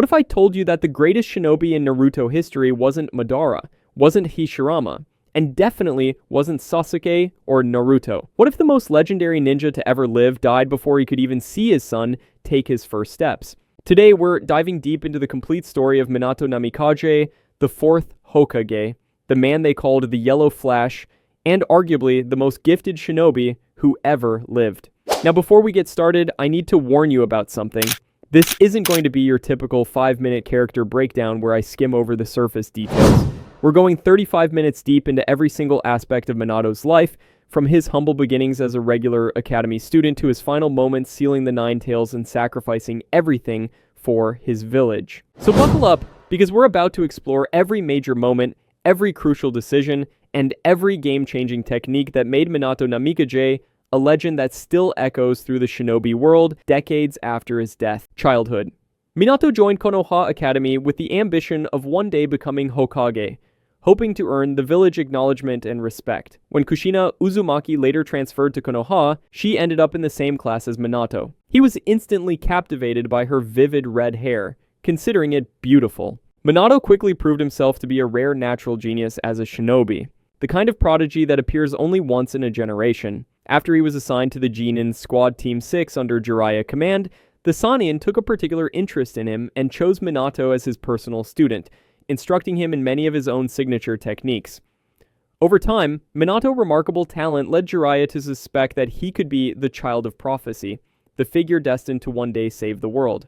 What if I told you that the greatest shinobi in Naruto history wasn't Madara, wasn't Hashirama, and definitely wasn't Sasuke or Naruto? What if the most legendary ninja to ever live died before he could even see his son take his first steps? Today, we're diving deep into the complete story of Minato Namikaze, the Fourth Hokage, the man they called the Yellow Flash, and arguably the most gifted shinobi who ever lived. Now, before we get started, I need to warn you about something. This isn't going to be your typical 5-minute character breakdown where I skim over the surface details. We're going 35 minutes deep into every single aspect of Minato's life, from his humble beginnings as a regular academy student to his final moments sealing the Nine Tails and sacrificing everything for his village. So buckle up, because we're about to explore every major moment, every crucial decision, and every game-changing technique that made Minato Namikaze a legend that still echoes through the shinobi world decades after his death. Childhood. Minato joined Konoha Academy with the ambition of one day becoming Hokage, hoping to earn the village acknowledgement and respect. When Kushina Uzumaki later transferred to Konoha, she ended up in the same class as Minato. He was instantly captivated by her vivid red hair, considering it beautiful. Minato quickly proved himself to be a rare natural genius as a shinobi, the kind of prodigy that appears only once in a generation. After he was assigned to the Genin Squad Team 6 under Jiraiya command, the Sannin took a particular interest in him and chose Minato as his personal student, instructing him in many of his own signature techniques. Over time, Minato's remarkable talent led Jiraiya to suspect that he could be the child of prophecy, the figure destined to one day save the world.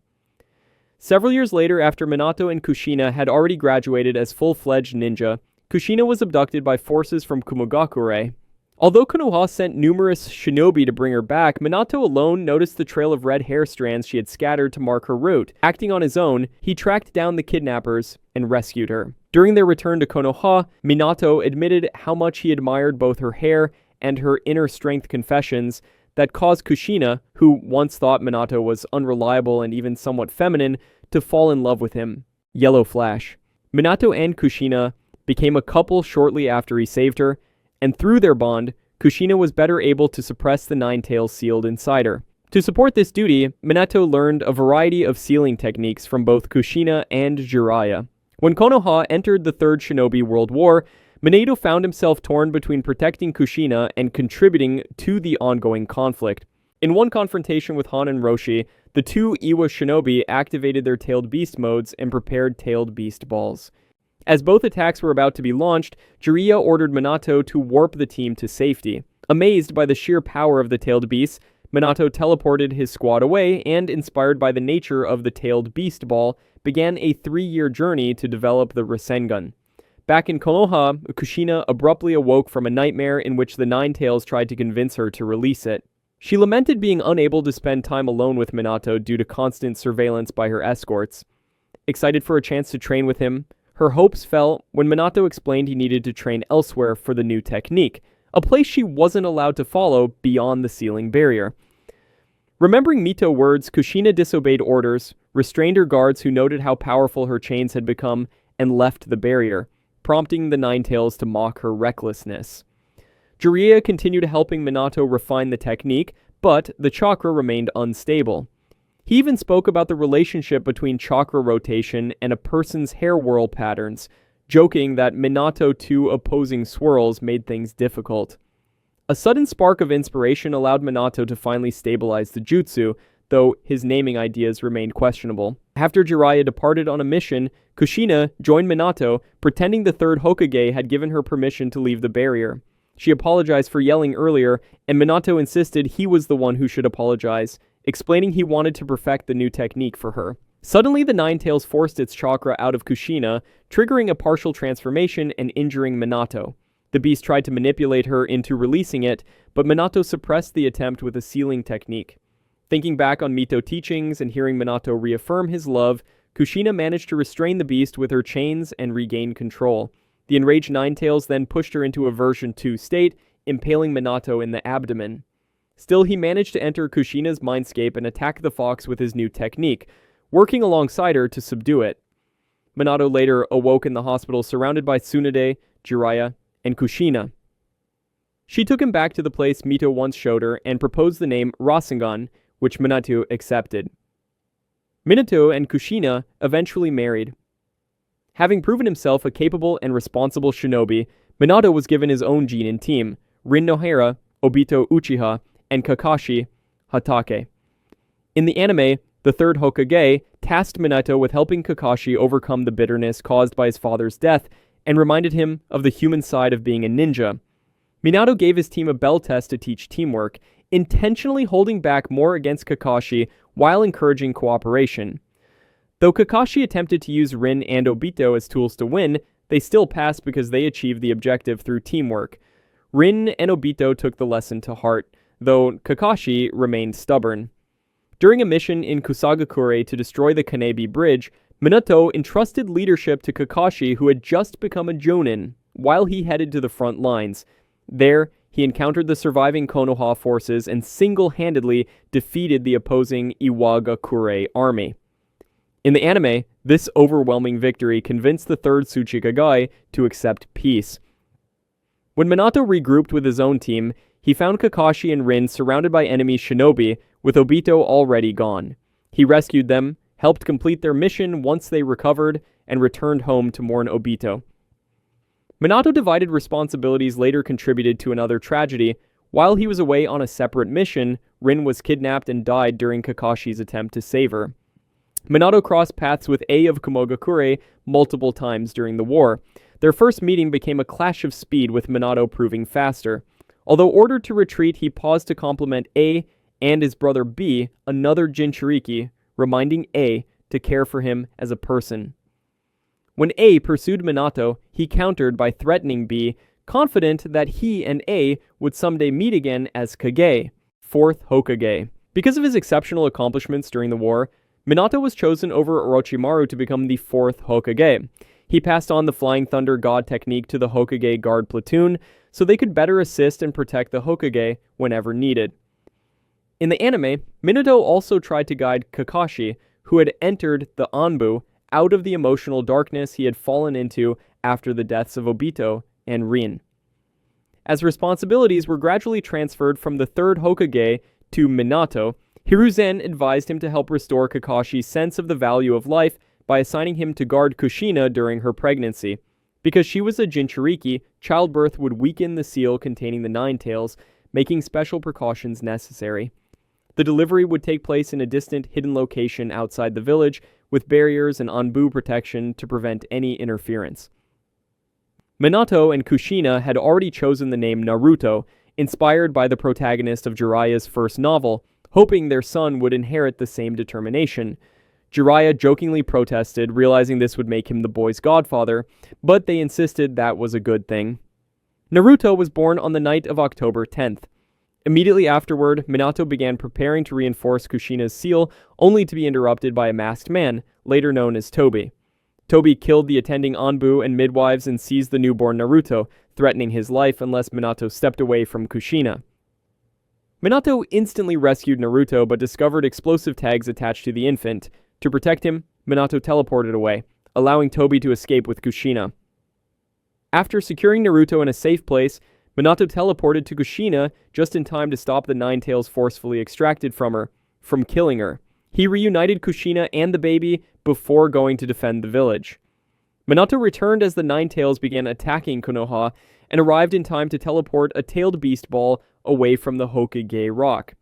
Several years later, after Minato and Kushina had already graduated as full-fledged ninja, Kushina was abducted by forces from Kumogakure. Although Konoha sent numerous shinobi to bring her back, Minato alone noticed the trail of red hair strands she had scattered to mark her route. Acting on his own, he tracked down the kidnappers and rescued her. During their return to Konoha, Minato admitted how much he admired both her hair and her inner strength confessions that caused Kushina, who once thought Minato was unreliable and even somewhat feminine, to fall in love with him. Yellow Flash. Minato and Kushina became a couple shortly after he saved her, and through their bond, Kushina was better able to suppress the Nine Tails sealed inside her. To support this duty, Minato learned a variety of sealing techniques from both Kushina and Jiraiya. When Konoha entered the Third Shinobi World War, Minato found himself torn between protecting Kushina and contributing to the ongoing conflict. In one confrontation with Han and Roshi, the two Iwa shinobi activated their tailed beast modes and prepared tailed beast balls. As both attacks were about to be launched, Jiraiya ordered Minato to warp the team to safety. Amazed by the sheer power of the tailed beasts, Minato teleported his squad away and, inspired by the nature of the tailed beast ball, began a 3-year journey to develop the Rasengan. Back in Konoha, Kushina abruptly awoke from a nightmare in which the Nine Tails tried to convince her to release it. She lamented being unable to spend time alone with Minato due to constant surveillance by her escorts. Excited for a chance to train with him, her hopes fell when Minato explained he needed to train elsewhere for the new technique, a place she wasn't allowed to follow beyond the sealing barrier. Remembering Mito's words, Kushina disobeyed orders, restrained her guards who noted how powerful her chains had become, and left the barrier, prompting the Nine Tails to mock her recklessness. Jiraiya continued helping Minato refine the technique, but the chakra remained unstable. He even spoke about the relationship between chakra rotation and a person's hair whirl patterns, joking that Minato's two opposing swirls made things difficult. A sudden spark of inspiration allowed Minato to finally stabilize the jutsu, though his naming ideas remained questionable. After Jiraiya departed on a mission, Kushina joined Minato, pretending the Third Hokage had given her permission to leave the barrier. She apologized for yelling earlier, and Minato insisted he was the one who should apologize, explaining he wanted to perfect the new technique for her. Suddenly, the Nine Tails forced its chakra out of Kushina, triggering a partial transformation and injuring Minato. The beast tried to manipulate her into releasing it, but Minato suppressed the attempt with a sealing technique. Thinking back on Mito's teachings and hearing Minato reaffirm his love, Kushina managed to restrain the beast with her chains and regain control. The enraged Nine Tails then pushed her into a version 2 state, impaling Minato in the abdomen. Still, he managed to enter Kushina's mindscape and attack the fox with his new technique, working alongside her to subdue it. Minato later awoke in the hospital surrounded by Tsunade, Jiraiya, and Kushina. She took him back to the place Mito once showed her and proposed the name Rasengan, which Minato accepted. Minato and Kushina eventually married. Having proven himself a capable and responsible shinobi, Minato was given his own Genin team, Rin Nohara, Obito Uchiha, and Kakashi Hatake. In the anime, the Third Hokage tasked Minato with helping Kakashi overcome the bitterness caused by his father's death and reminded him of the human side of being a ninja. Minato gave his team a bell test to teach teamwork, intentionally holding back more against Kakashi while encouraging cooperation. Though Kakashi attempted to use Rin and Obito as tools to win, they still passed because they achieved the objective through teamwork. Rin and Obito took the lesson to heart, though Kakashi remained stubborn. During a mission in Kusagakure to destroy the Kanebi Bridge, Minato entrusted leadership to Kakashi, who had just become a Jonin, while he headed to the front lines. There, he encountered the surviving Konoha forces and single-handedly defeated the opposing Iwagakure army. In the anime, this overwhelming victory convinced the third Tsuchikage to accept peace. When Minato regrouped with his own team, he found Kakashi and Rin surrounded by enemy shinobi, with Obito already gone. He rescued them, helped complete their mission once they recovered, and returned home to mourn Obito. Minato divided responsibilities later contributed to another tragedy. While he was away on a separate mission, Rin was kidnapped and died during Kakashi's attempt to save her. Minato crossed paths with A of Kumogakure multiple times during the war. Their first meeting became a clash of speed, with Minato proving faster. Although ordered to retreat, he paused to compliment A and his brother B, another Jinchuriki, reminding A to care for him as a person. When A pursued Minato, he countered by threatening B, confident that he and A would someday meet again as Kage, Fourth Hokage. Because of his exceptional accomplishments during the war, Minato was chosen over Orochimaru to become the Fourth Hokage. He passed on the Flying Thunder God technique to the Hokage Guard platoon, so they could better assist and protect the Hokage whenever needed. In the anime, Minato also tried to guide Kakashi, who had entered the Anbu, out of the emotional darkness he had fallen into after the deaths of Obito and Rin. As responsibilities were gradually transferred from the third Hokage to Minato, Hiruzen advised him to help restore Kakashi's sense of the value of life by assigning him to guard Kushina during her pregnancy. Because she was a Jinchuriki, childbirth would weaken the seal containing the Nine Tails, making special precautions necessary. The delivery would take place in a distant, hidden location outside the village, with barriers and Anbu protection to prevent any interference. Minato and Kushina had already chosen the name Naruto, inspired by the protagonist of Jiraiya's first novel, hoping their son would inherit the same determination. Jiraiya jokingly protested, realizing this would make him the boy's godfather, but they insisted that was a good thing. Naruto was born on the night of October 10th. Immediately afterward, Minato began preparing to reinforce Kushina's seal, only to be interrupted by a masked man, later known as Tobi. Tobi killed the attending Anbu and midwives and seized the newborn Naruto, threatening his life unless Minato stepped away from Kushina. Minato instantly rescued Naruto, but discovered explosive tags attached to the infant. To protect him, Minato teleported away, allowing Tobi to escape with Kushina. After securing Naruto in a safe place, Minato teleported to Kushina just in time to stop the Nine Tails forcefully extracted from her, from killing her. He reunited Kushina and the baby before going to defend the village. Minato returned as the Nine Tails began attacking Konoha, and arrived in time to teleport a tailed beast ball away from the Hokage rock.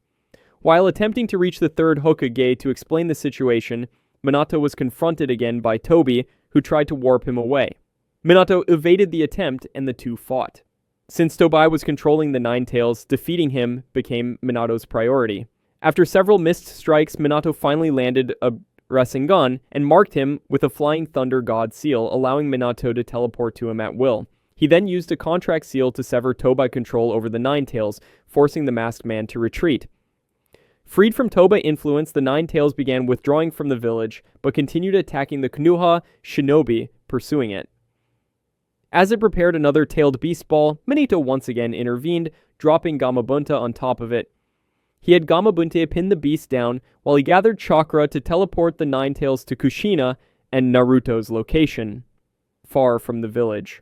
While attempting to reach the third Hokage to explain the situation, Minato was confronted again by Tobi, who tried to warp him away. Minato evaded the attempt, and the two fought. Since Tobi was controlling the Nine Tails, defeating him became Minato's priority. After several missed strikes, Minato finally landed a Rasengan and marked him with a Flying Thunder God seal, allowing Minato to teleport to him at will. He then used a contract seal to sever Tobi control over the Nine Tails, forcing the masked man to retreat. Freed from Tobi influence, the Nine Tails began withdrawing from the village, but continued attacking the Konoha shinobi pursuing it. As it prepared another tailed beast ball, Minato once again intervened, dropping Gamabunta on top of it. He had Gamabunta pin the beast down, while he gathered chakra to teleport the Nine Tails to Kushina and Naruto's location, far from the village.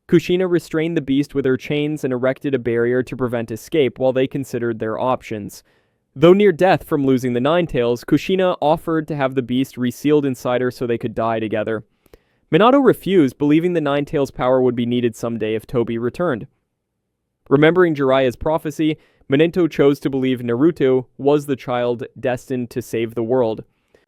Kushina restrained the beast with her chains and erected a barrier to prevent escape while they considered their options. Though near death from losing the Nine Tails, Kushina offered to have the beast resealed inside her so they could die together. Minato refused, believing the Nine Tails' power would be needed someday if Tobi returned. Remembering Jiraiya's prophecy, Minato chose to believe Naruto was the child destined to save the world.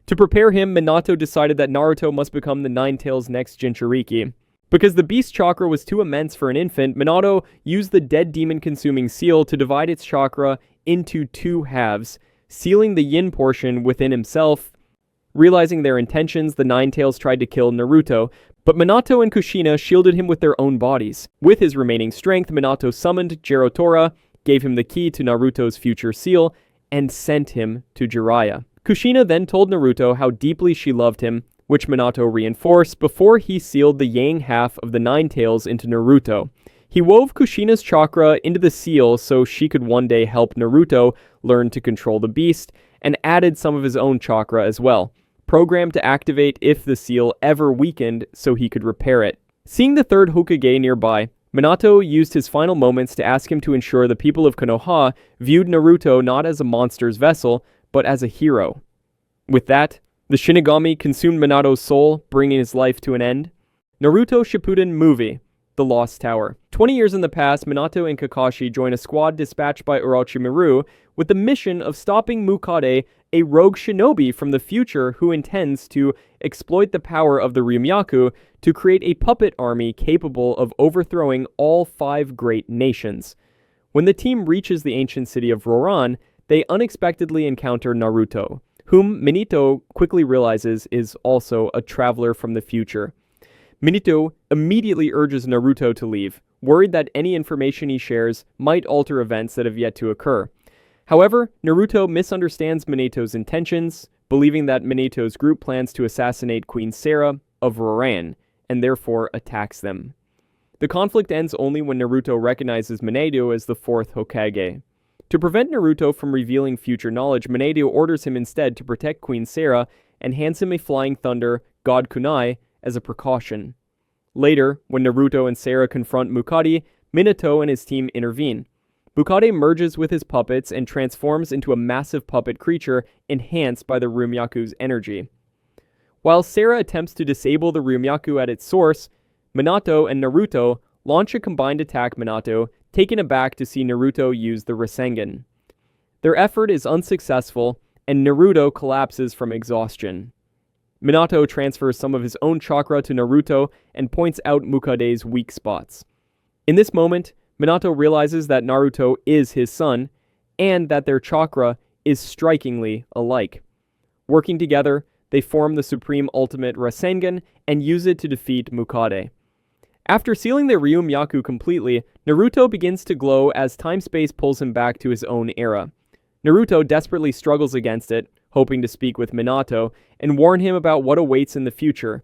To prepare him, Minato decided that Naruto must become the Nine Tails' next Jinchuriki. Because the beast chakra was too immense for an infant, Minato used the dead demon-consuming seal to divide its chakra into two halves, sealing the yin portion within himself. Realizing their intentions, the Nine Tails tried to kill Naruto, but Minato and Kushina shielded him with their own bodies. With his remaining strength, Minato summoned Jirotora, gave him the key to Naruto's future seal, and sent him to Jiraiya. Kushina then told Naruto how deeply she loved him, which Minato reinforced before he sealed the yang half of the Nine Tails into Naruto. He wove Kushina's chakra into the seal so she could one day help Naruto learn to control the beast, and added some of his own chakra as well, programmed to activate if the seal ever weakened so he could repair it. Seeing the third Hokage nearby, Minato used his final moments to ask him to ensure the people of Konoha viewed Naruto not as a monster's vessel, but as a hero. With that, the Shinigami consumed Minato's soul, bringing his life to an end. Naruto Shippuden Movie: The Lost Tower. 20 years in the past, Minato and Kakashi join a squad dispatched by Orochimaru with the mission of stopping Mukade, a rogue shinobi from the future who intends to exploit the power of the Ryumyaku to create a puppet army capable of overthrowing all 5 great nations. When the team reaches the ancient city of Roran, they unexpectedly encounter Naruto, whom Minato quickly realizes is also a traveler from the future. Minato immediately urges Naruto to leave, worried that any information he shares might alter events that have yet to occur. However, Naruto misunderstands Minato's intentions, believing that Minato's group plans to assassinate Queen Sarah of Roran, and therefore attacks them. The conflict ends only when Naruto recognizes Minato as the Fourth Hokage. To prevent Naruto from revealing future knowledge, Minato orders him instead to protect Queen Sarah and hands him a Flying Thunder God Kunai as a precaution. Later, when Naruto and Sarah confront Mukade, Minato and his team intervene. Mukade merges with his puppets and transforms into a massive puppet creature enhanced by the Ryumyaku's energy. While Sarah attempts to disable the Ryumyaku at its source, Minato and Naruto launch a combined attack. Minato, taken aback to see Naruto use the Rasengan. Their effort is unsuccessful, and Naruto collapses from exhaustion. Minato transfers some of his own chakra to Naruto and points out Mukade's weak spots. In this moment, Minato realizes that Naruto is his son, and that their chakra is strikingly alike. Working together, they form the Supreme Ultimate Rasengan and use it to defeat Mukade. After sealing the Ryumyaku completely, Naruto begins to glow as time-space pulls him back to his own era. Naruto desperately struggles against it, hoping to speak with Minato and warn him about what awaits in the future.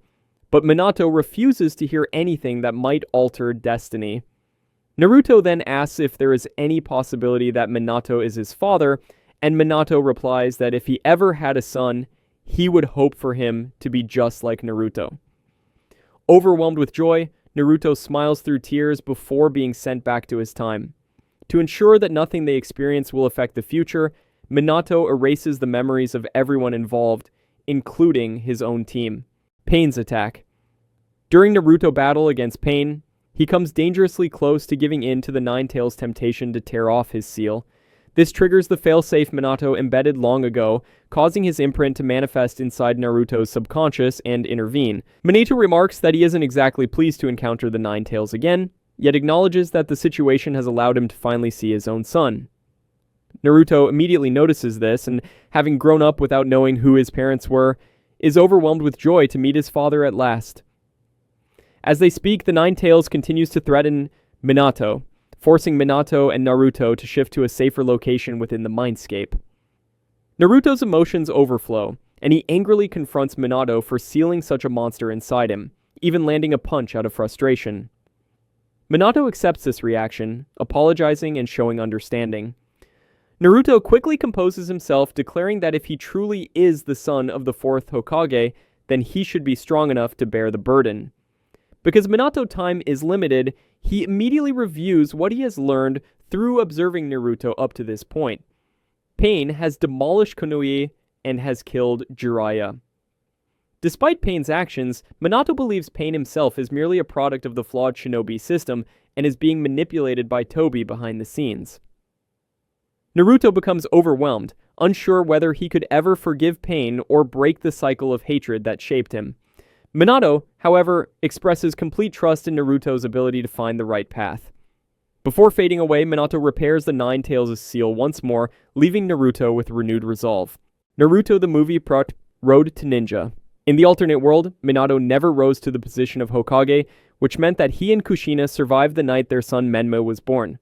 But Minato refuses to hear anything that might alter destiny. Naruto then asks if there is any possibility that Minato is his father, and Minato replies that if he ever had a son, he would hope for him to be just like Naruto. Overwhelmed with joy, Naruto smiles through tears before being sent back to his time. To ensure that nothing they experience will affect the future, Minato erases the memories of everyone involved, including his own team. Pain's attack. During Naruto battle against Pain, he comes dangerously close to giving in to the Nine Tails' temptation to tear off his seal. This triggers the failsafe Minato embedded long ago, causing his imprint to manifest inside Naruto's subconscious and intervene. Minato remarks that he isn't exactly pleased to encounter the Nine Tails again, yet acknowledges that the situation has allowed him to finally see his own son. Naruto immediately notices this, and having grown up without knowing who his parents were, is overwhelmed with joy to meet his father at last. As they speak, the Nine Tails continues to threaten Minato, forcing Minato and Naruto to shift to a safer location within the mindscape. Naruto's emotions overflow, and he angrily confronts Minato for sealing such a monster inside him, even landing a punch out of frustration. Minato accepts this reaction, apologizing and showing understanding. Naruto quickly composes himself, declaring that if he truly is the son of the Fourth Hokage, then he should be strong enough to bear the burden. Because Minato time is limited, he immediately reviews what he has learned through observing Naruto up to this point. Pain has demolished Konoha and has killed Jiraiya. Despite Pain's actions, Minato believes Pain himself is merely a product of the flawed shinobi system and is being manipulated by Toby behind the scenes. Naruto becomes overwhelmed, unsure whether he could ever forgive Pain or break the cycle of hatred that shaped him. Minato, however, expresses complete trust in Naruto's ability to find the right path. Before fading away, Minato repairs the Nine Tails' seal once more, leaving Naruto with renewed resolve. Naruto the movie Road to Ninja. In the alternate world, Minato never rose to the position of Hokage, which meant that he and Kushina survived the night their son Menma was born.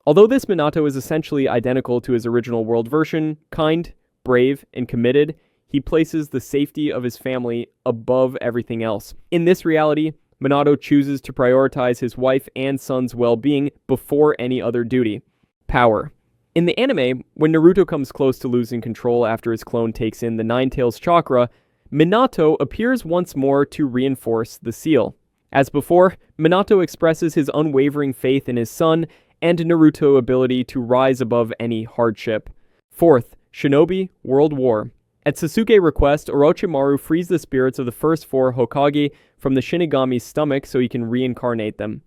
Although this Minato is essentially identical to his original world version, kind, brave, and committed, he places the safety of his family above everything else. In this reality, Minato chooses to prioritize his wife and son's well-being before any other duty. Power. In the anime, when Naruto comes close to losing control after his clone takes in the Nine Tails chakra, Minato appears once more to reinforce the seal. As before, Minato expresses his unwavering faith in his son and Naruto's ability to rise above any hardship. Fourth, Shinobi World War. At Sasuke's request, Orochimaru frees the spirits of the first four Hokage from the Shinigami's stomach so he can reincarnate them.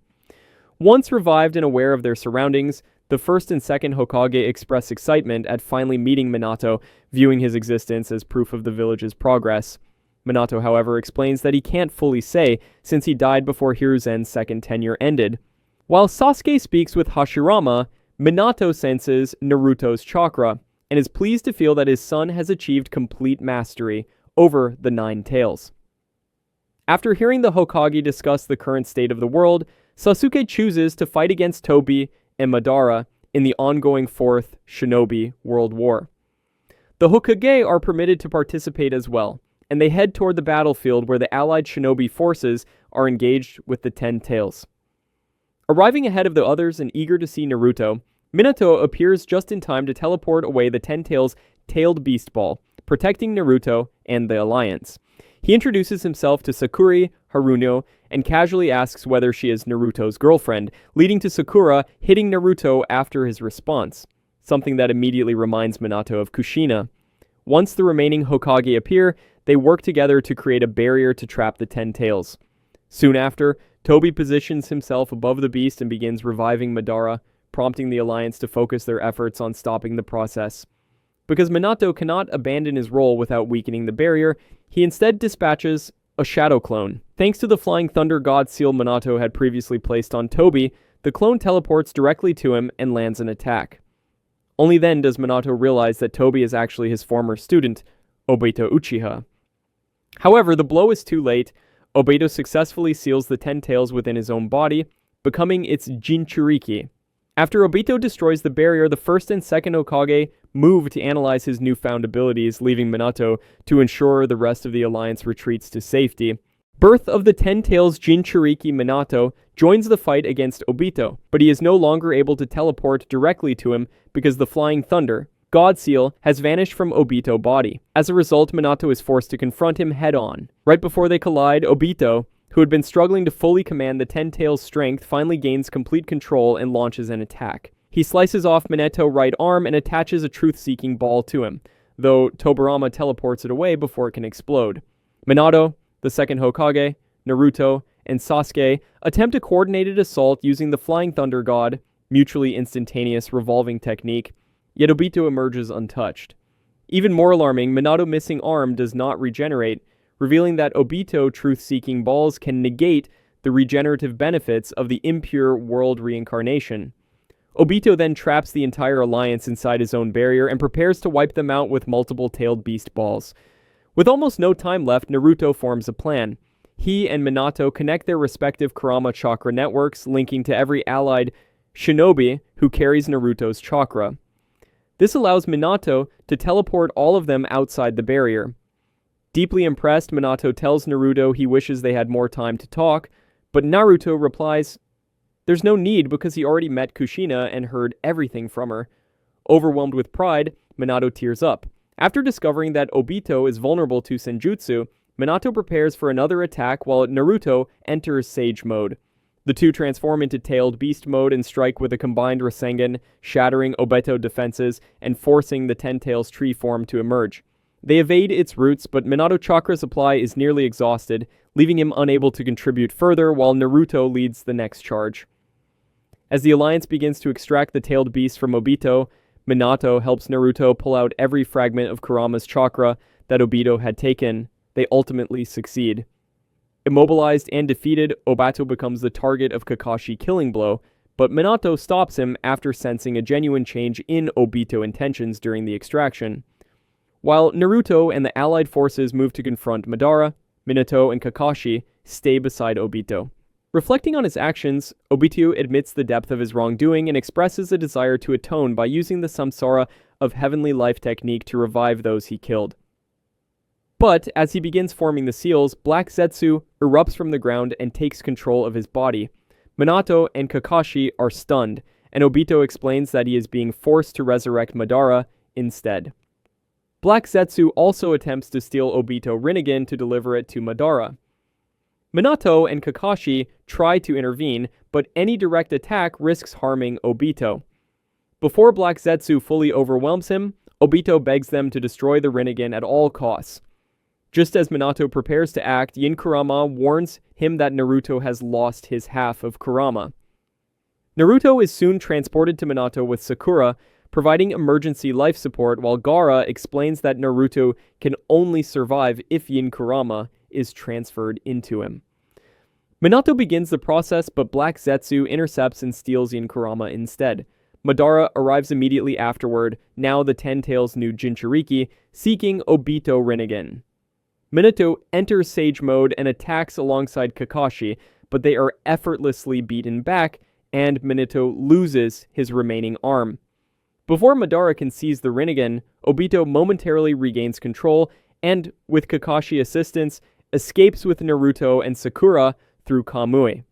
Once revived and aware of their surroundings, the first and second Hokage express excitement at finally meeting Minato, viewing his existence as proof of the village's progress. Minato, however, explains that he can't fully say, since he died before Hiruzen's second tenure ended. While Sasuke speaks with Hashirama, Minato senses Naruto's chakra, and is pleased to feel that his son has achieved complete mastery over the Nine Tails. After hearing the Hokage discuss the current state of the world, Sasuke chooses to fight against Toby and Madara in the ongoing Fourth Shinobi World War. The Hokage are permitted to participate as well, and they head toward the battlefield where the allied shinobi forces are engaged with the Ten Tails. Arriving ahead of the others and eager to see Naruto, Minato appears just in time to teleport away the Ten Tails' tailed beast ball, protecting Naruto and the Alliance. He introduces himself to Sakura Haruno and casually asks whether she is Naruto's girlfriend, leading to Sakura hitting Naruto after his response, something that immediately reminds Minato of Kushina. Once the remaining Hokage appear, they work together to create a barrier to trap the Ten Tails. Soon after, Toby positions himself above the beast and begins reviving Madara, prompting the Alliance to focus their efforts on stopping the process. Because Minato cannot abandon his role without weakening the barrier, he instead dispatches a shadow clone. Thanks to the Flying Thunder God seal Minato had previously placed on Toby, the clone teleports directly to him and lands an attack. Only then does Minato realize that Toby is actually his former student, Obito Uchiha. However, the blow is too late. Obito successfully seals the Ten Tails within his own body, becoming its Jinchuriki. After Obito destroys the barrier, the first and second Hokage move to analyze his newfound abilities, leaving Minato to ensure the rest of the Alliance retreats to safety. Birth of the Ten Tails Jinchuriki Minato joins the fight against Obito, but he is no longer able to teleport directly to him because the Flying Thunder God seal has vanished from Obito's body. As a result, Minato is forced to confront him head-on. Right before they collide, Obito, who had been struggling to fully command the Ten Tails' strength, finally gains complete control and launches an attack. He slices off Minato's right arm and attaches a truth-seeking ball to him, though Tobirama teleports it away before it can explode. Minato, the second Hokage, Naruto, and Sasuke attempt a coordinated assault using the Flying Thunder God, mutually instantaneous revolving technique, yet Obito emerges untouched. Even more alarming, Minato's missing arm does not regenerate, revealing that Obito truth-seeking balls can negate the regenerative benefits of the impure world reincarnation. Obito then traps the entire Alliance inside his own barrier and prepares to wipe them out with multiple tailed beast balls. With almost no time left, Naruto forms a plan. He and Minato connect their respective Kurama chakra networks, linking to every allied shinobi who carries Naruto's chakra. This allows Minato to teleport all of them outside the barrier. Deeply impressed, Minato tells Naruto he wishes they had more time to talk, but Naruto replies, "There's no need because he already met Kushina and heard everything from her." Overwhelmed with pride, Minato tears up. After discovering that Obito is vulnerable to Senjutsu, Minato prepares for another attack while Naruto enters Sage Mode. The two transform into tailed beast mode and strike with a combined Rasengan, shattering Obito defenses and forcing the Ten Tails tree form to emerge. They evade its roots, but Minato Chakra's supply is nearly exhausted, leaving him unable to contribute further while Naruto leads the next charge. As the Alliance begins to extract the tailed beast from Obito, Minato helps Naruto pull out every fragment of Kurama's chakra that Obito had taken. They ultimately succeed. Immobilized and defeated, Obito becomes the target of Kakashi's killing blow, but Minato stops him after sensing a genuine change in Obito intentions during the extraction. While Naruto and the allied forces move to confront Madara, Minato and Kakashi stay beside Obito. Reflecting on his actions, Obito admits the depth of his wrongdoing and expresses a desire to atone by using the Samsara of Heavenly Life technique to revive those he killed. But as he begins forming the seals, Black Zetsu erupts from the ground and takes control of his body. Minato and Kakashi are stunned, and Obito explains that he is being forced to resurrect Madara instead. Black Zetsu also attempts to steal Obito Rinnegan to deliver it to Madara. Minato and Kakashi try to intervene, but any direct attack risks harming Obito. Before Black Zetsu fully overwhelms him, Obito begs them to destroy the Rinnegan at all costs. Just as Minato prepares to act, Yin Kurama warns him that Naruto has lost his half of Kurama. Naruto is soon transported to Minato with Sakura, providing emergency life support, while Gaara explains that Naruto can only survive if Yin Kurama is transferred into him. Minato begins the process, but Black Zetsu intercepts and steals Yin Kurama instead. Madara arrives immediately afterward, now the Ten Tails' new Jinchuriki, seeking Obito Rinnegan. Minato enters Sage Mode and attacks alongside Kakashi, but they are effortlessly beaten back, and Minato loses his remaining arm. Before Madara can seize the Rinnegan, Obito momentarily regains control and, with Kakashi assistance, escapes with Naruto and Sakura through Kamui.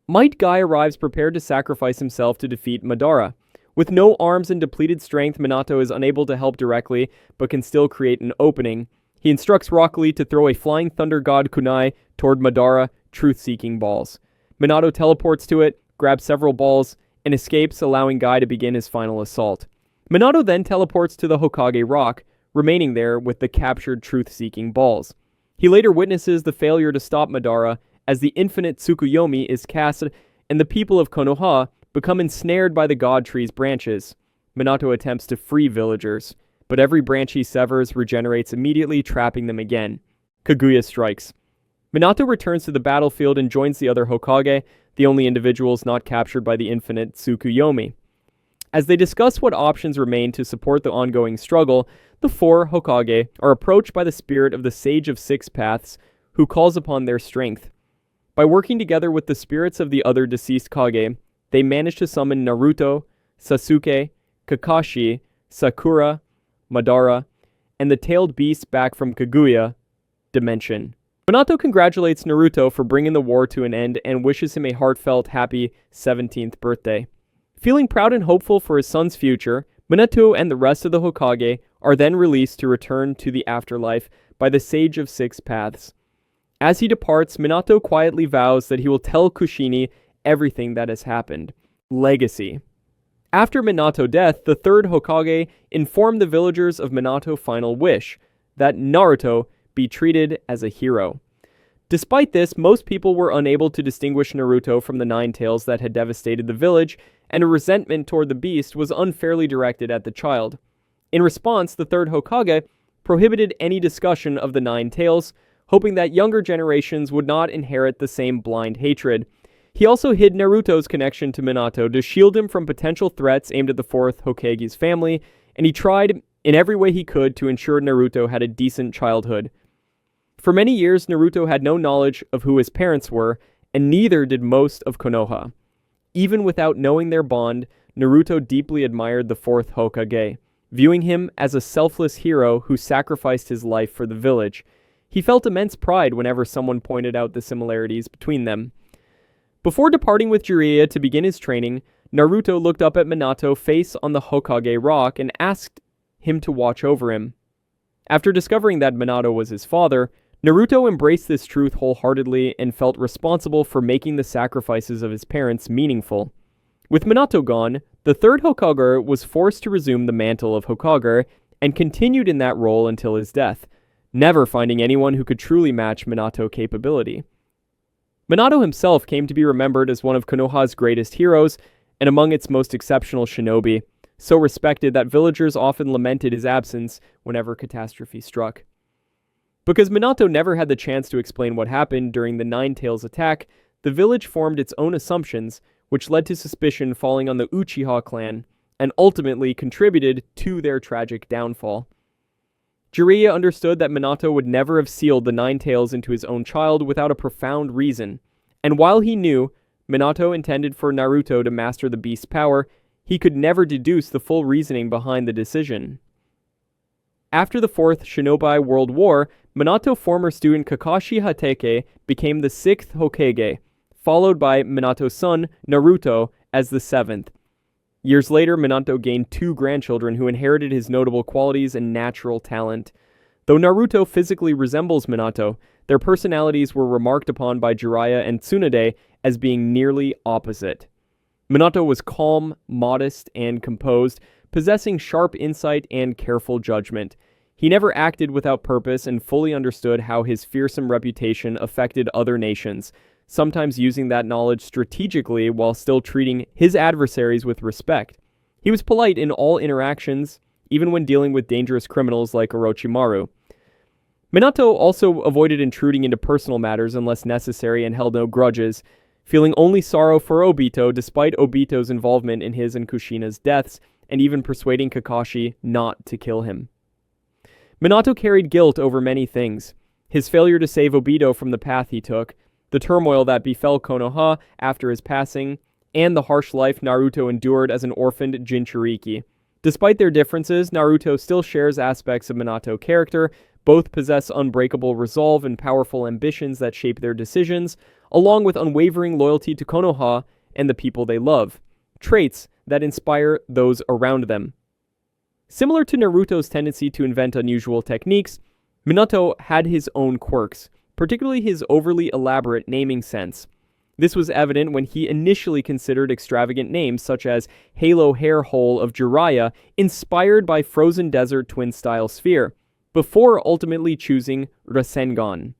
Might Guy arrives prepared to sacrifice himself to defeat Madara. With no arms and depleted strength, Minato is unable to help directly, but can still create an opening. He instructs Rock Lee to throw a Flying Thunder God Kunai toward Madara, truth-seeking balls. Minato teleports to it, grabs several balls, and escapes, allowing Guy to begin his final assault. Minato then teleports to the Hokage Rock, remaining there with the captured truth-seeking balls. He later witnesses the failure to stop Madara as the infinite Tsukuyomi is cast and the people of Konoha become ensnared by the God Tree's branches. Minato attempts to free villagers, but every branch he severs regenerates immediately, trapping them again. Kaguya Strikes. Minato returns to the battlefield and joins the other Hokage, the only individuals not captured by the infinite Tsukuyomi. As they discuss what options remain to support the ongoing struggle, the four Hokage are approached by the spirit of the Sage of Six Paths, who calls upon their strength. By working together with the spirits of the other deceased Kage, they manage to summon Naruto, Sasuke, Kakashi, Sakura, Madara, and the tailed beast back from Kaguya Dimension. Minato congratulates Naruto for bringing the war to an end and wishes him a heartfelt, happy 17th birthday. Feeling proud and hopeful for his son's future, Minato and the rest of the Hokage are then released to return to the afterlife by the Sage of Six Paths. As he departs, Minato quietly vows that he will tell Kushina everything that has happened. Legacy. After Minato's death, the third Hokage informed the villagers of Minato's final wish, that Naruto be treated as a hero. Despite this, most people were unable to distinguish Naruto from the Nine Tails that had devastated the village, and a resentment toward the beast was unfairly directed at the child. In response, the third Hokage prohibited any discussion of the Nine Tails, hoping that younger generations would not inherit the same blind hatred. He also hid Naruto's connection to Minato to shield him from potential threats aimed at the Fourth Hokage's family, and he tried in every way he could to ensure Naruto had a decent childhood. For many years, Naruto had no knowledge of who his parents were, and neither did most of Konoha. Even without knowing their bond, Naruto deeply admired the Fourth Hokage, viewing him as a selfless hero who sacrificed his life for the village. He felt immense pride whenever someone pointed out the similarities between them. Before departing with Jiraiya to begin his training, Naruto looked up at Minato face on the Hokage Rock and asked him to watch over him. After discovering that Minato was his father, Naruto embraced this truth wholeheartedly and felt responsible for making the sacrifices of his parents meaningful. With Minato gone, the third Hokage was forced to resume the mantle of Hokage and continued in that role until his death, never finding anyone who could truly match Minato capability. Minato himself came to be remembered as one of Konoha's greatest heroes and among its most exceptional shinobi, so respected that villagers often lamented his absence whenever catastrophe struck. Because Minato never had the chance to explain what happened during the Nine Tails attack, the village formed its own assumptions, which led to suspicion falling on the Uchiha clan, and ultimately contributed to their tragic downfall. Jiraiya understood that Minato would never have sealed the Nine Tails into his own child without a profound reason, and while he knew Minato intended for Naruto to master the beast's power, he could never deduce the full reasoning behind the decision. After the Fourth Shinobi World War, Minato former student Kakashi Hatake became the 6th Hokage, followed by Minato's son, Naruto, as the 7th. Years later, Minato gained 2 grandchildren who inherited his notable qualities and natural talent. Though Naruto physically resembles Minato, their personalities were remarked upon by Jiraiya and Tsunade as being nearly opposite. Minato was calm, modest, and composed, possessing sharp insight and careful judgment. He never acted without purpose and fully understood how his fearsome reputation affected other nations, sometimes using that knowledge strategically while still treating his adversaries with respect. He was polite in all interactions, even when dealing with dangerous criminals like Orochimaru. Minato also avoided intruding into personal matters unless necessary and held no grudges, feeling only sorrow for Obito despite Obito's involvement in his and Kushina's deaths, and even persuading Kakashi not to kill him. Minato carried guilt over many things: his failure to save Obito from the path he took, the turmoil that befell Konoha after his passing, and the harsh life Naruto endured as an orphaned Jinchuriki. Despite their differences, Naruto still shares aspects of Minato's character. Both possess unbreakable resolve and powerful ambitions that shape their decisions, along with unwavering loyalty to Konoha and the people they love, traits that inspire those around them. Similar to Naruto's tendency to invent unusual techniques, Minato had his own quirks, particularly his overly elaborate naming sense. This was evident when he initially considered extravagant names such as Halo Hair Hole of Jiraiya, inspired by Frozen Desert Twin-style Sphere, before ultimately choosing Rasengan.